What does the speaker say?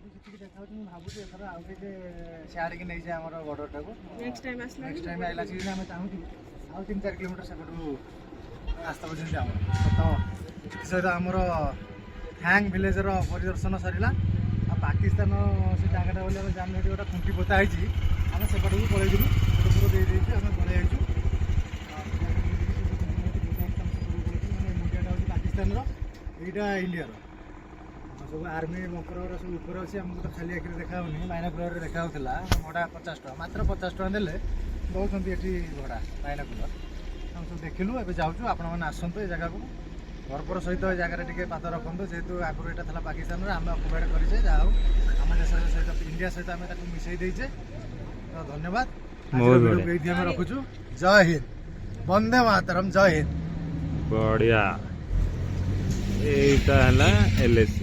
କିଛି ଦେଖାଉଛି ମୁଁ ଭାବୁଛି ଏଥର ଆଉ ଟିକେ ସିଆଡ଼େ କି ନେଇଯାଏ ଆମର ବର୍ଡରଟାକୁ। ନେକ୍ସଟ ଟାଇମ୍ ଆଇଲା ସିଜିନ୍ ଆମେ ଚାହୁଁଛୁ ଆଉ 3-4 କିଲୋମିଟର ସେପଟୁ ରାସ୍ତା ପର୍ଯ୍ୟନ୍ତ ଆମର ତ ଏଥିସହିତ ଆମର ହ୍ୟାଙ୍ଗ ଭିଲେଜର ପରିଦର୍ଶନ ସରିଲା। ଆଉ ପାକିସ୍ତାନ ସେ ଜାଗାଟା ବୋଲି ଆମେ ଜାଣିନୁ ଏଠି ଗୋଟେ ଖୁଣ୍ଟି ପୋତା ହେଇଛି ଆମେ ସେପଟକୁ ପଳେଇଯିବୁ ପୁର ଦେଇଦେଇଛୁ ଆମେ ପଳେଇ ଯାଇଛୁ। ମୁଣ୍ଡିଆଟା ହେଉଛି ପାକିସ୍ତାନର ଏଇଟା ଇଣ୍ଡିଆର ସବୁ ଆର୍ମି ବଙ୍କର ସବୁ ଉପରେ ଅଛି ଆମକୁ ତ ଖାଲି ଆଖିରେ ଦେଖା ହେଉନି ବାଇନାକୁଲରରେ ଦେଖା ହେଉଥିଲା ଭଡ଼ା 50 ଟଙ୍କା ମାତ୍ର 50 ଟଙ୍କା ଦେଲେ ଦେଉଛନ୍ତି ଏଠି ଭଡ଼ା ବାଇନାକୁଲର ଆମେ ସବୁ ଦେଖିଲୁ। ଏବେ ଯାଉଛୁ ଆପଣମାନେ ଆସନ୍ତୁ ଏ ଜାଗାକୁ ଗର୍ବର ସହିତ ଏ ଜାଗାରେ ଟିକେ ପାଦ ରଖନ୍ତୁ ଯେହେତୁ ଆଗରୁ ଏଇଟା ଥିଲା ପାକିସ୍ତାନରେ ଆମେ ଅକୁପାଏଡ଼ କରିଛେ ଯାହା ହଉ ଆମ ଦେଶର ସହିତ ଇଣ୍ଡିଆ ସହିତ ଆମେ ତାକୁ ମିଶାଇ ଦେଇଛେ ତ ଧନ୍ୟବାଦ। ଏଇଠି ଆମେ ରଖୁଛୁ। ଜୟ ହିନ୍ଦ ବନ୍ଦେ ମାତରମ୍ ଜୟ ହିନ୍ଦ। ବଢିଆ। ଏଇଟା ହେଲା LAC।